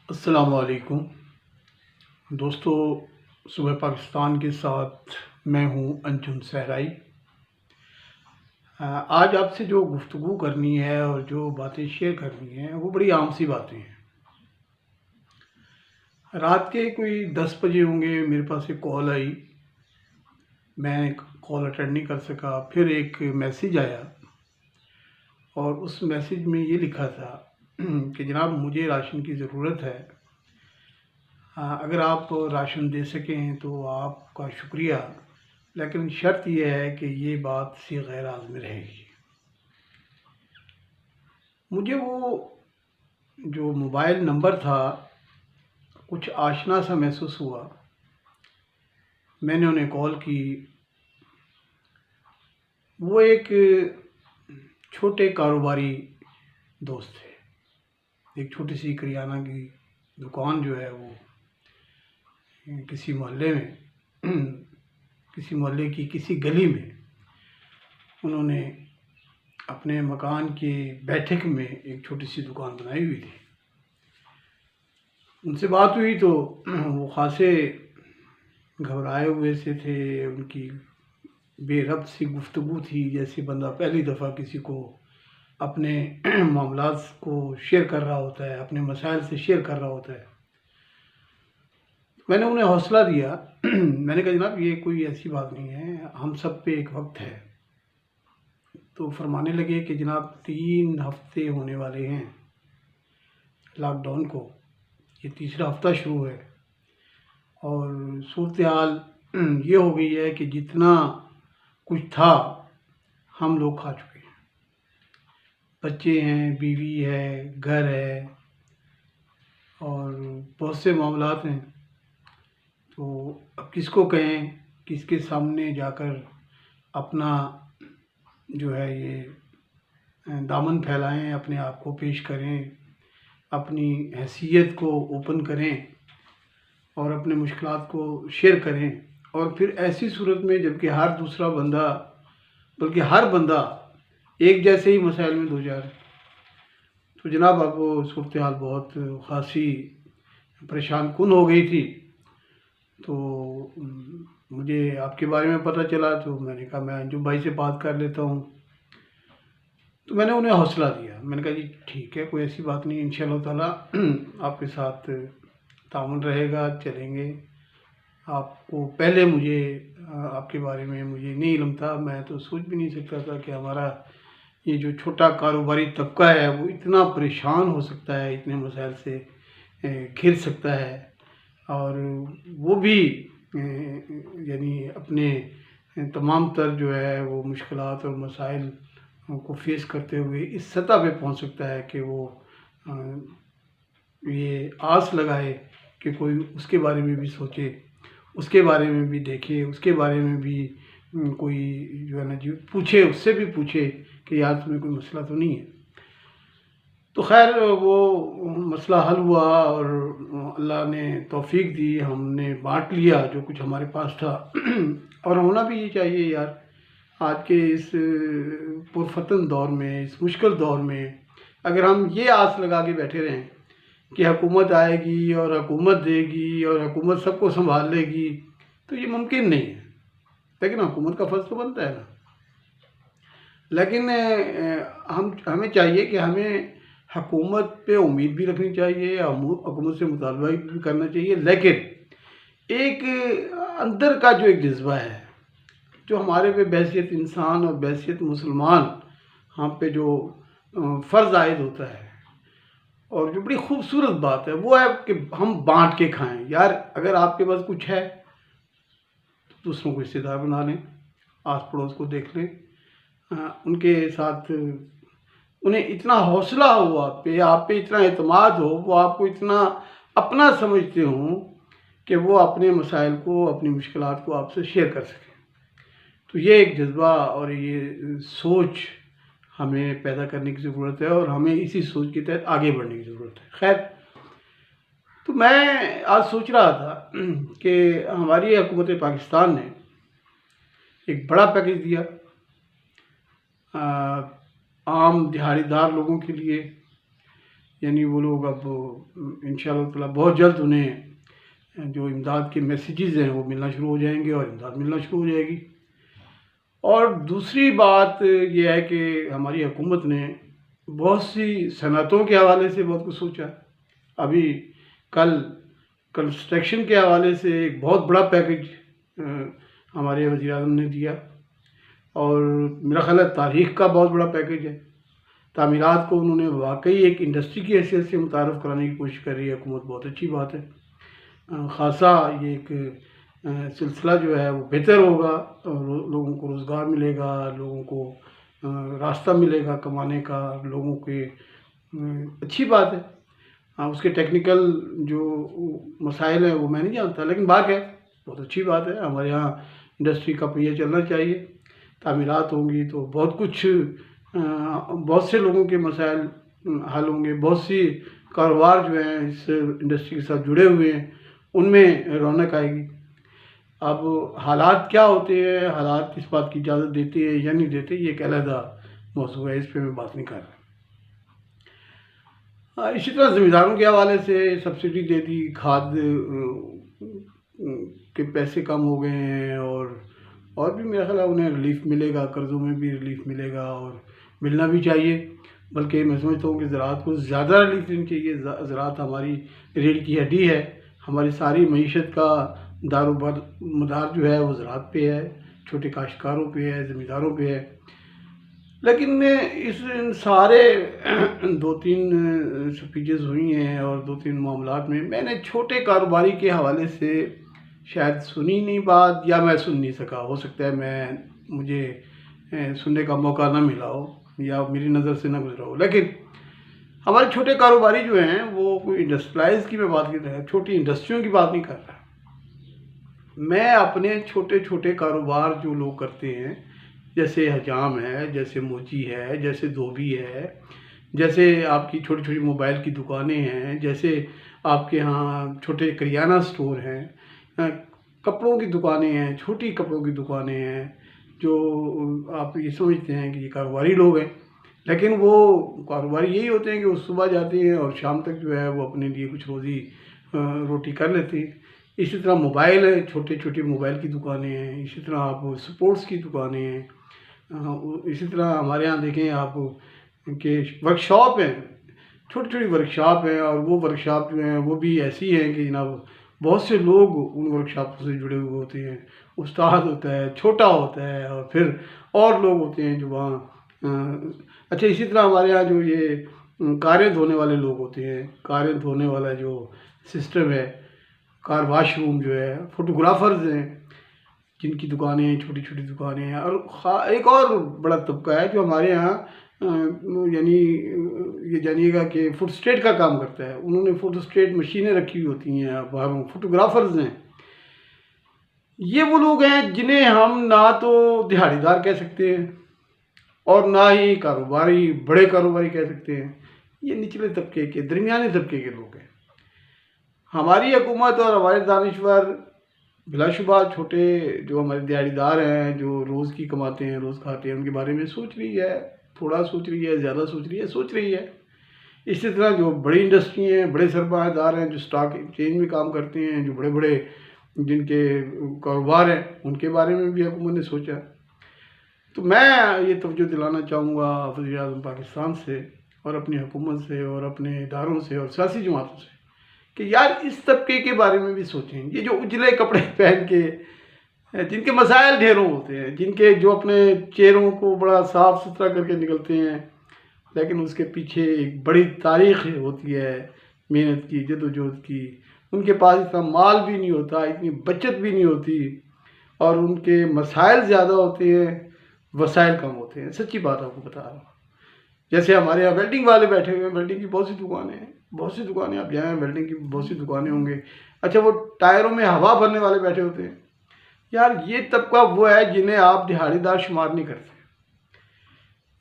السلام علیکم دوستو، صبح پاکستان کے ساتھ میں ہوں انجم صحرائی۔ آج آپ سے جو گفتگو کرنی ہے اور جو باتیں شیئر کرنی ہیں وہ بڑی عام سی باتیں ہیں۔ رات کے کوئی 10 بجے ہوں گے، میرے پاس ایک کال آئی، میں کال اٹینڈ نہیں کر سکا۔ پھر ایک میسیج آیا اور اس میسیج میں یہ لکھا تھا کہ جناب مجھے راشن کی ضرورت ہے، اگر آپ راشن دے سکیں تو آپ کا شکریہ، لیکن شرط یہ ہے کہ یہ بات صیغہ راز میں رہے گی۔ مجھے وہ جو موبائل نمبر تھا کچھ آشنا سا محسوس ہوا۔ میں نے انہیں کال کی۔ وہ ایک چھوٹے کاروباری دوست تھے، ایک چھوٹی سی کریانہ کی دکان جو ہے وہ کسی محلے میں، کسی محلے کی کسی گلی میں انہوں نے اپنے مکان کے بیٹھک میں ایک چھوٹی سی دکان بنائی ہوئی تھی۔ ان سے بات ہوئی تو وہ خاصے گھبرائے ہوئے سے تھے، ان کی بے ربط سی گفتگو تھی، جیسے بندہ پہلی دفعہ کسی کو اپنے معاملات کو شیئر کر رہا ہوتا ہے، اپنے مسائل سے شیئر کر رہا ہوتا ہے۔ میں نے انہیں حوصلہ دیا، میں نے کہا جناب یہ کوئی ایسی بات نہیں ہے، ہم سب پہ ایک وقت ہے۔ تو فرمانے لگے کہ جناب 3 ہفتے ہونے والے ہیں لاک ڈاؤن کو، یہ تیسرا ہفتہ شروع ہے، اور صورتحال یہ ہو گئی ہے کہ جتنا کچھ تھا ہم لوگ کھا چکے ہیں۔ بچے ہیں، بیوی ہے، گھر ہے اور بہت سے معاملات ہیں۔ تو اب کس کو کہیں، کس کے سامنے جا کر اپنا جو ہے یہ دامن پھیلائیں، اپنے آپ کو پیش کریں، اپنی حیثیت کو اوپن کریں اور اپنے مشکلات کو شیئر کریں، اور پھر ایسی صورت میں جبکہ ہر دوسرا بندہ بلکہ ہر بندہ ایک جیسے ہی مسائل میں دوچار ہے۔ تو جناب اب وہ صورتحال بہت خاصی پریشان کن ہو گئی تھی۔ تو مجھے آپ کے بارے میں پتہ چلا تو میں نے کہا میں انجم بھائی سے بات کر لیتا ہوں۔ تو میں نے انہیں حوصلہ دیا، میں نے کہا جی ٹھیک ہے، کوئی ایسی بات نہیں، انشاءاللہ تعالیٰ آپ کے ساتھ تعاون رہے گا، چلیں گے۔ آپ کو پہلے مجھے آپ کے بارے میں مجھے نہیں علم تھا، میں تو سوچ بھی نہیں سکتا تھا کہ ہمارا یہ جو چھوٹا کاروباری طبقہ ہے وہ اتنا پریشان ہو سکتا ہے، اتنے مسائل سے گھر سکتا ہے، اور وہ بھی یعنی اپنے تمام تر جو ہے وہ مشکلات اور مسائل کو فیس کرتے ہوئے اس سطح پہ پہنچ سکتا ہے کہ وہ یہ آس لگائے کہ کوئی اس کے بارے میں بھی سوچے، اس کے بارے میں بھی دیکھے، اس کے بارے میں بھی کوئی جو ہے نا جی پوچھے، اس سے بھی پوچھے کہ یار تمہیں کوئی مسئلہ تو نہیں ہے۔ تو خیر وہ مسئلہ حل ہوا اور اللہ نے توفیق دی، ہم نے بانٹ لیا جو کچھ ہمارے پاس تھا۔ اور ہونا بھی یہ چاہیے یار، آج کے اس پرفتن دور میں، اس مشکل دور میں اگر ہم یہ آس لگا کے بیٹھے رہیں کہ حکومت آئے گی اور حکومت دے گی اور حکومت سب کو سنبھال لے گی، تو یہ ممکن نہیں ہے۔ لیکن حکومت کا فرض تو بنتا ہے نا۔ لیکن ہمیں چاہیے کہ ہمیں حکومت پہ امید بھی رکھنی چاہیے، حکومت سے مطالبہ بھی کرنا چاہیے، لیکن ایک اندر کا جو ایک جذبہ ہے جو ہمارے پہ بحیثیت انسان اور بحیثیت مسلمان ہم پہ جو فرض عائد ہوتا ہے، اور جو بڑی خوبصورت بات ہے وہ ہے کہ ہم بانٹ کے کھائیں۔ یار اگر آپ کے پاس کچھ ہے تو دوسروں کو حصے دار بنا لیں، آس پڑوس کو دیکھ لیں، ان کے ساتھ انہیں اتنا حوصلہ ہو آپ پہ اتنا اعتماد ہو، وہ آپ کو اتنا اپنا سمجھتے ہوں کہ وہ اپنے مسائل کو، اپنی مشکلات کو آپ سے شیئر کر سکیں۔ تو یہ ایک جذبہ اور یہ سوچ ہمیں پیدا کرنے کی ضرورت ہے، اور ہمیں اسی سوچ کے تحت آگے بڑھنے کی ضرورت ہے۔ خیر، تو میں آج سوچ رہا تھا کہ ہماری حکومت پاکستان نے ایک بڑا پیکیج دیا عام دہاڑی دار لوگوں کے لیے، یعنی وہ لوگ اب انشاءاللہ تعالیٰ بہت جلد انہیں جو امداد کے میسیجز ہیں وہ ملنا شروع ہو جائیں گے اور امداد ملنا شروع ہو جائے گی۔ اور دوسری بات یہ ہے کہ ہماری حکومت نے بہت سی صنعتوں کے حوالے سے بہت کچھ سوچا۔ ابھی کل کنسٹرکشن کے حوالے سے ایک بہت بڑا پیکج ہمارے وزیر اعظم نے دیا، اور میرا خیال ہے تاریخ کا بہت بڑا پیکج ہے۔ تعمیرات کو انہوں نے واقعی ایک انڈسٹری کی حیثیت سے متعارف کرانے کی کوشش کر رہی ہے حکومت، بہت اچھی بات ہے۔ خاصا یہ ایک سلسلہ جو ہے وہ بہتر ہوگا، لوگوں کو روزگار ملے گا، لوگوں کو راستہ ملے گا کمانے کا، لوگوں کے اچھی بات ہے۔ اس کے ٹیکنیکل جو مسائل ہیں وہ میں نہیں جانتا، لیکن بات ہے بہت اچھی بات ہے۔ ہمارے یہاں انڈسٹری کا پہیہ چلنا چاہیے، تعمیرات ہوں گی تو بہت سے لوگوں کے مسائل حل ہوں گے، بہت سی کاروبار جو ہیں اس انڈسٹری کے ساتھ جڑے ہوئے ہیں ان میں رونق آئے گی۔ اب حالات کیا ہوتے ہیں، حالات اس بات کی اجازت دیتے ہیں یا نہیں دیتے، یہ ایک علیحدہ موضوع ہے، اس پہ میں بات نہیں کر رہا۔ اسی طرح زمینداروں کے حوالے سے سبسڈی دے دی، کھاد کے پیسے کم ہو گئے ہیں، اور بھی میرا خیال ہے انہیں ریلیف ملے گا، قرضوں میں بھی ریلیف ملے گا اور ملنا بھی چاہیے۔ بلکہ میں سمجھتا ہوں کہ زراعت کو زیادہ ریلیف دینی چاہیے۔ زراعت ہماری ریڑھ کی ہڈی ہے، ہماری ساری معیشت کا دار و مدار جو ہے وہ زراعت پہ ہے، چھوٹے کاشتکاروں پہ ہے، زمینداروں پہ ہے۔ لیکن ان سارے 2-3 سپیچز ہوئی ہیں اور 2-3 معاملات میں نے چھوٹے کاروباری کے حوالے سے شاید سنی نہیں بات، یا میں سن نہیں سکا، ہو سکتا ہے مجھے سننے کا موقع نہ ملا ہو یا میری نظر سے نہ گزرا ہو۔ لیکن ہمارے چھوٹے کاروباری جو ہیں وہ کوئی انڈسٹریلائز کی میں بات کر رہا ہوں، چھوٹی انڈسٹریوں کی بات نہیں کر رہا۔ میں اپنے چھوٹے کاروبار جو لوگ کرتے ہیں، جیسے حجام ہے، جیسے موچی ہے، جیسے دھوبی ہے، جیسے آپ کی چھوٹی موبائل کی دکانیں ہیں، جیسے آپ کے ہاں چھوٹے کریانہ سٹور ہیں، کپڑوں کی دکانیں ہیں، چھوٹی کپڑوں کی دکانیں ہیں، جو آپ یہ سمجھتے ہیں کہ یہ کاروباری لوگ ہیں، لیکن وہ کاروباری یہی ہوتے ہیں کہ وہ صبح جاتے ہیں اور شام تک جو ہے وہ اپنے لیے کچھ روٹی کر لیتے ہیں۔ اسی طرح موبائل ہے، چھوٹی موبائل کی دکانیں ہیں، اسی طرح آپ سپورٹس کی دکانیں ہیں، اسی طرح ہمارے ہاں دیکھیں آپ کہ ورکشاپ ہیں، چھوٹی ورکشاپ ہیں، اور وہ ورکشاپ جو ہیں وہ بھی ایسی ہیں کہ جناب بہت سے لوگ ان ورکشاپوں سے جڑے ہوئے ہوتے ہیں، استاد ہوتا ہے، چھوٹا ہوتا ہے، اور پھر اور لوگ ہوتے ہیں جو وہاں اچھا اسی طرح ہمارے ہاں جو یہ کاریں دھونے والے لوگ ہوتے ہیں، کاریں دھونے والا جو سسٹم ہے، کار واش روم جو ہے، فوٹوگرافرز ہیں جن کی دکانیں ہیں، چھوٹی دکانیں ہیں، اور ایک اور بڑا طبقہ ہے جو ہمارے ہاں یعنی یہ جانیے گا کہ فوٹو اسٹیٹ کا کام کرتا ہے۔ انہوں نے فوٹو اسٹیٹ مشینیں رکھی ہوتی ہیں، باہروں فوٹوگرافرز ہیں۔ یہ وہ لوگ ہیں جنہیں ہم نہ تو دہاڑی دار کہہ سکتے ہیں اور نہ ہی بڑے کاروباری کہہ سکتے ہیں، یہ نچلے طبقے کے، درمیانے طبقے کے لوگ ہیں۔ ہماری حکومت اور ہمارے دانشور بلا شبہ چھوٹے جو ہمارے دیہڑی دار ہیں، جو روز کی کماتے ہیں، روز کھاتے ہیں، ان کے بارے میں سوچ رہی ہے، تھوڑا سوچ رہی ہے، زیادہ سوچ رہی ہے۔ اسی طرح جو بڑی انڈسٹری ہیں، بڑے سرمایہ دار ہیں، جو اسٹاک ایکسچینج میں کام کرتے ہیں، جو بڑے جن کے کاروبار ہیں، ان کے بارے میں بھی حکومت نے سوچا۔ تو میں یہ توجہ دلانا چاہوں گا وزیر اعظم پاکستان سے اور اپنی حکومت سے اور اپنے اداروں سے اور سیاسی جماعتوں سے کہ یار اس طبقے کے بارے میں بھی سوچیں۔ یہ جو اجلے کپڑے پہن کے، جن کے مسائل ڈھیروں ہوتے ہیں، جن کے جو اپنے چہروں کو بڑا صاف ستھرا کر کے نکلتے ہیں، لیکن اس کے پیچھے ایک بڑی تاریخ ہوتی ہے محنت کی، جدوجہد کی۔ ان کے پاس اتنا مال بھی نہیں ہوتا، اتنی بچت بھی نہیں ہوتی، اور ان کے مسائل زیادہ ہوتے ہیں، وسائل کم ہوتے ہیں۔ سچی بات آپ کو بتا رہا ہوں۔ جیسے ہمارے یہاں ویلڈنگ والے بیٹھے ہوئے ہیں، ویلڈنگ کی بہت سی دکانیں ہیں، آپ جائیں ویلڈنگ کی بہت سی دکانیں ہوں گے۔ اچھا وہ ٹائروں میں ہوا بھرنے والے بیٹھے ہوتے ہیں۔ یار یہ طبقہ وہ ہے جنہیں آپ دہاڑی دار شمار نہیں کرتے،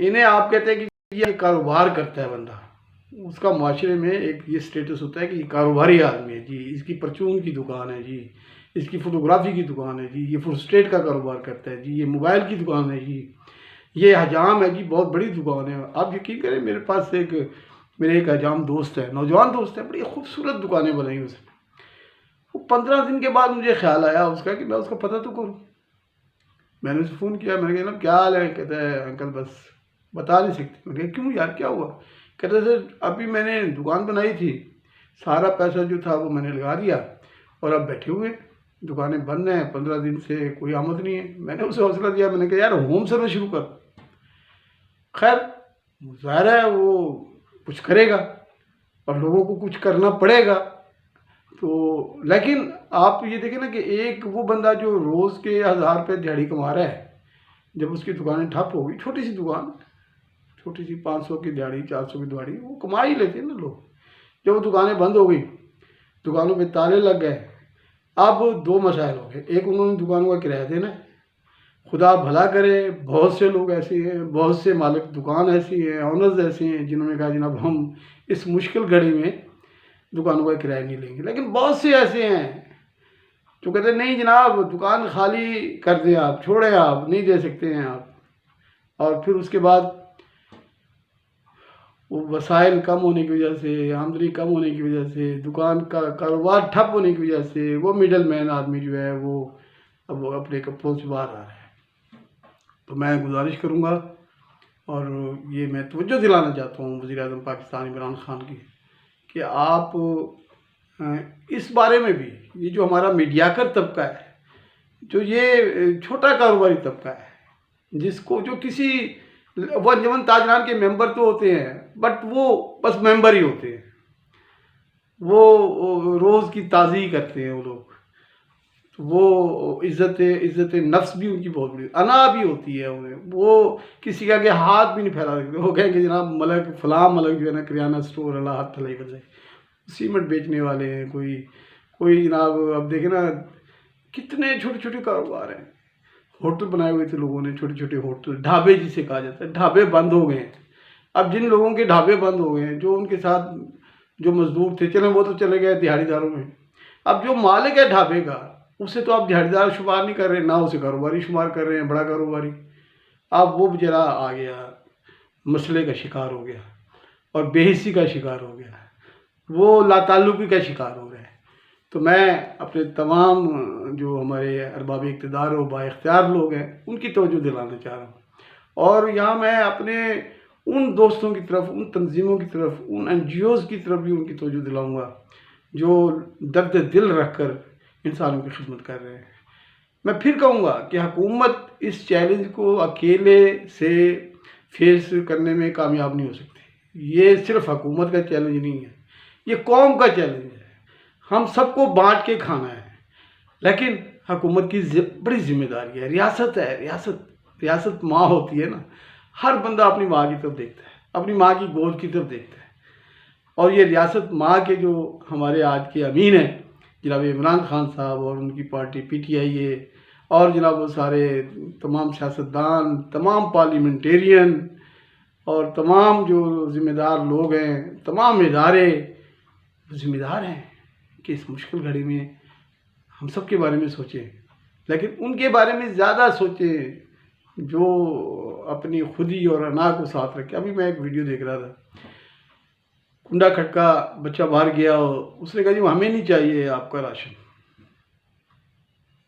انہیں آپ کہتے ہیں کہ یہ کاروبار کرتا ہے بندہ، اس کا معاشرے میں ایک یہ سٹیٹس ہوتا ہے کہ یہ کاروباری آدمی ہے جی، اس کی پرچون کی دکان ہے جی، اس کی فوٹوگرافی کی دکان ہے جی، یہ فوٹو اسٹیٹ کا کاروبار کرتا ہے جی، یہ موبائل کی دکان ہے جی، یہ حجام ہے جی، بہت بڑی دکان ہے۔ آپ یقین کریں میرے پاس ایک میرے ایک اجام دوست ہے، نوجوان دوست ہے، بڑی خوبصورت دکانیں بنائی اس نے. وہ 15 دن کے بعد مجھے خیال آیا اس کا کہ میں اس کا پتہ تو کروں. میں نے اسے فون کیا، میں نے کہا جناب کیا حال ہے؟ کہتا ہے انکل بس بتا نہیں سکتے. میں نے کہا کیوں یار کیا ہوا؟ کہتا ہے سر ابھی میں نے دکان بنائی تھی، سارا پیسہ جو تھا وہ میں نے لگا دیا اور اب بیٹھے ہوئے دکانیں بند ہیں، 15 دن سے کوئی آمد نہیں ہے. میں نے اسے حوصلہ دیا، میں نے کہا یار ہوم سروس شروع کر. خیر ظاہر ہے وہ کچھ کرے گا اور لوگوں کو کچھ کرنا پڑے گا. تو لیکن آپ یہ دیکھیں نا کہ ایک وہ بندہ جو روز کے 1000 روپے دیہڑی کما رہا ہے، جب اس کی دکانیں ٹھپ ہو گئی، چھوٹی سی دکان، چھوٹی سی 500 کی دیہڑی 400 کی دیہڑی وہ کما ہی لیتے ہیں نا لوگ. جب وہ دکانیں بند ہو گئی، دکانوں پہ تالے لگ گئے، اب 2 مسائل ہو گئے. ایک انہوں نے دکانوں کا کرایہ دینا ہے. خدا بھلا کرے بہت سے لوگ ایسے ہیں، بہت سے مالک دکان ایسی ہیں، آنرز ایسے ہیں جنہوں نے کہا جناب ہم اس مشکل گھڑی میں دکانوں کا کرایہ نہیں لیں گے. لیکن بہت سے ایسے ہیں جو کہتے ہیں نہیں جناب دکان خالی کر دیں، آپ چھوڑیں، آپ نہیں دے سکتے ہیں آپ. اور پھر اس کے بعد وہ وسائل کم ہونے کی وجہ سے، آمدنی کم ہونے کی وجہ سے، دکان کا کاروبار ٹھپ ہونے کی وجہ سے وہ میڈل مین آدمی جو ہے وہ اب اپنے کپڑوں سے باہر آ رہا ہے. تو میں گزارش کروں گا اور یہ میں توجہ دلانا چاہتا ہوں وزیر اعظم پاکستان عمران خان کی کہ آپ اس بارے میں بھی، یہ جو ہمارا میڈیاکر طبقہ ہے، جو یہ چھوٹا کاروباری طبقہ ہے، جس کو جو کسی وہ انجمن تاجران کے ممبر تو ہوتے ہیں بٹ وہ بس ممبر ہی ہوتے ہیں، وہ روز کی تازی کرتے ہیں وہ لوگ. وہ عزت نفس بھی ان کی بہت بڑی، انا بھی ہوتی ہے انہیں، وہ کسی کا کہ ہاتھ بھی نہیں پھیلا سکتے. وہ کہیں کہ جناب ملک فلاں ملک جو ہے نا کریانہ سٹور اللہ ہاتھ تھلائی بجائے، سیمنٹ بیچنے والے ہیں، کوئی جناب اب دیکھیں نا کتنے چھوٹے چھوٹے کاروبار ہیں. ہوٹل بنائے ہوئے تھے لوگوں نے، چھوٹے چھوٹے ہوٹل، ڈھابے جسے کہا جاتا ہے، ڈھابے بند ہو گئے ہیں. اب جن لوگوں کے ڈھابے بند ہو گئے ہیں، جو ان کے ساتھ جو مزدور تھے چلیں وہ تو چلے گئے دیہڑی داروں میں. اب جو مالک ہے ڈھابے کا اسے تو آپ دیہڑی دار شمار نہیں کر رہے، نہ اسے کاروباری شمار کر رہے ہیں، بڑا کاروباری. اب وہ بیچارہ آ گیا، مسئلے کا شکار ہو گیا اور بے حسی کا شکار ہو گیا، وہ لا تعلقی کا شکار ہو گئے. تو میں اپنے تمام جو ہمارے ارباب اقتدار و با اختیار لوگ ہیں ان کی توجہ دلانا چاہ رہا ہوں. اور یہاں میں اپنے ان دوستوں کی طرف، ان تنظیموں کی طرف، ان این جی اوز کی طرف بھی ان کی توجہ دلاؤں گا جو درد دل رکھ کر انسانوں کی خدمت کر رہے ہیں. میں پھر کہوں گا کہ حکومت اس چیلنج کو اکیلے سے فیس کرنے میں کامیاب نہیں ہو سکتی. یہ صرف حکومت کا چیلنج نہیں ہے، یہ قوم کا چیلنج ہے. ہم سب کو بانٹ کے کھانا ہے، لیکن حکومت کی بڑی ذمہ داری ہے. ریاست ہے، ریاست ماں ہوتی ہے نا. ہر بندہ اپنی ماں کی طرف دیکھتا ہے، اپنی ماں کی گود کی طرف دیکھتا ہے. اور یہ ریاست ماں کے جو ہمارے آج کے امین ہیں جناب عمران خان صاحب اور ان کی پارٹی پی ٹی آئی ہے، اور جناب وہ سارے تمام سیاستدان، تمام پارلیمنٹیرین اور تمام جو ذمہ دار لوگ ہیں، تمام ادارے ذمہ دار ہیں کہ اس مشکل گھڑی میں ہم سب کے بارے میں سوچیں، لیکن ان کے بارے میں زیادہ سوچیں جو اپنی خودی اور انا کو ساتھ رکھے. ابھی میں ایک ویڈیو دیکھ رہا تھا، کنڈا کھٹکا بچہ باہر گیا، اس نے کہا جی ہمیں نہیں چاہیے آپ کا راشن.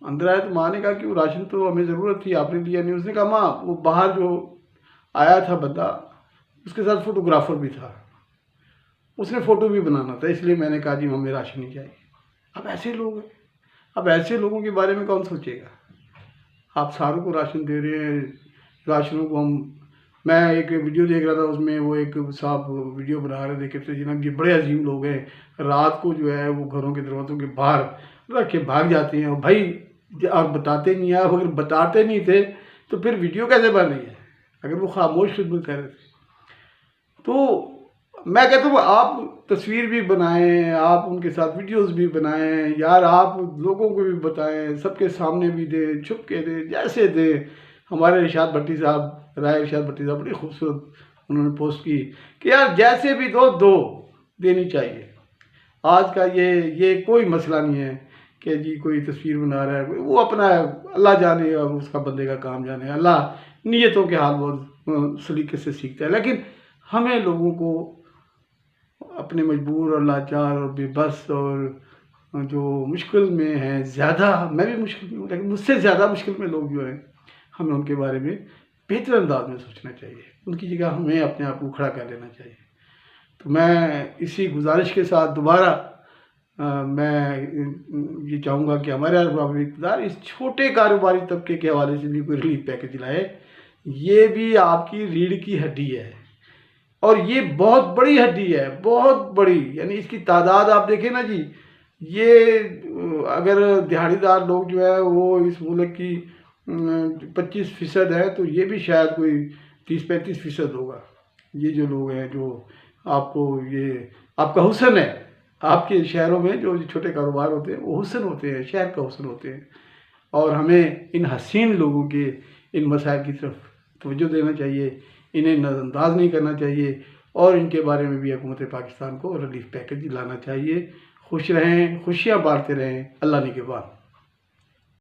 اندر آیا تو ماں نے کہا کہ وہ راشن تو ہمیں ضرورت تھی، آپ نے دیا نہیں. اس نے کہا ماں وہ باہر جو آیا تھا بندہ اس کے ساتھ فوٹوگرافر بھی تھا، اس نے فوٹو بھی بنانا تھا، اس لیے میں نے کہا جی ہمیں راشن نہیں چاہیے. اب ایسے لوگ ہیں، اب ایسے لوگوں کے بارے میں کون سوچے گا؟ آپ ساروں کو راشن دے رہے ہیں، راشنوں کو میں ایک ویڈیو دیکھ رہا تھا، اس میں وہ ایک صاحب ویڈیو بنا رہے تھے، کہتے جناب یہ بڑے عظیم لوگ ہیں، رات کو جو ہے وہ گھروں کے دروازوں کے باہر رکھ کے بھاگ جاتے ہیں. اور بھائی آپ بتاتے نہیں ہیں، اگر بتاتے نہیں تھے تو پھر ویڈیو کیسے بن رہی ہے اگر وہ خاموش خدمت کر رہے تھے؟ تو میں کہتا ہوں آپ تصویر بھی بنائیں، آپ ان کے ساتھ ویڈیوز بھی بنائیں یار، آپ لوگوں کو بھی بتائیں، سب کے سامنے بھی دیں، چھپ کے دیں، جیسے دیں. ہمارے ارشاد بھٹی صاحب، رائے ارشاد بھٹی صاحب بڑی خوبصورت انہوں نے پوسٹ کی کہ یار جیسے بھی دو دینی چاہیے. آج کا یہ کوئی مسئلہ نہیں ہے کہ جی کوئی تصویر بنا رہا ہے، وہ اپنا اللہ جانے اور اس کا بندے کا کام جانے. اللہ نیتوں کے حال بہت سلیقے سے سیکھتا ہے، لیکن ہمیں لوگوں کو اپنے مجبور اور لاچار اور بے بس اور جو مشکل میں ہیں، زیادہ میں بھی مشکل میں ہوں لیکن مجھ سے زیادہ مشکل میں لوگ جو ہیں، ہمیں ان کے بارے میں بہتر انداز میں سوچنا چاہیے، ان کی جگہ ہمیں اپنے آپ کو کھڑا کر لینا چاہیے۔ تو میں اسی گزارش کے ساتھ دوبارہ میں یہ چاہوں گا کہ ہمارے برابر اقتدار اس چھوٹے کاروباری طبقے کے حوالے سے بھی کوئی ریلیف پیکج لائے۔ یہ بھی آپ کی ریڑھ کی ہڈی ہے اور یہ بہت بڑی ہڈی ہے، بہت بڑی، یعنی اس کی تعداد آپ دیکھیں نا جی، یہ اگر دہاڑی دار لوگ جو ہے وہ اس ملک کی 25% ہے تو یہ بھی شاید کوئی 30-35% ہوگا۔ یہ جو لوگ ہیں جو آپ کو یہ آپ کا حسن ہے، آپ کے شہروں میں جو چھوٹے کاروبار ہوتے ہیں وہ حسن ہوتے ہیں، شہر کا حسن ہوتے ہیں، اور ہمیں ان حسین لوگوں کے ان مسائل کی طرف توجہ دینا چاہیے، انہیں نظر انداز نہیں کرنا چاہیے، اور ان کے بارے میں بھی حکومت پاکستان کو ریلیف پیکج لانا چاہیے۔ خوش رہیں، خوشیاں بانٹتے رہیں، اللہ نگہبان۔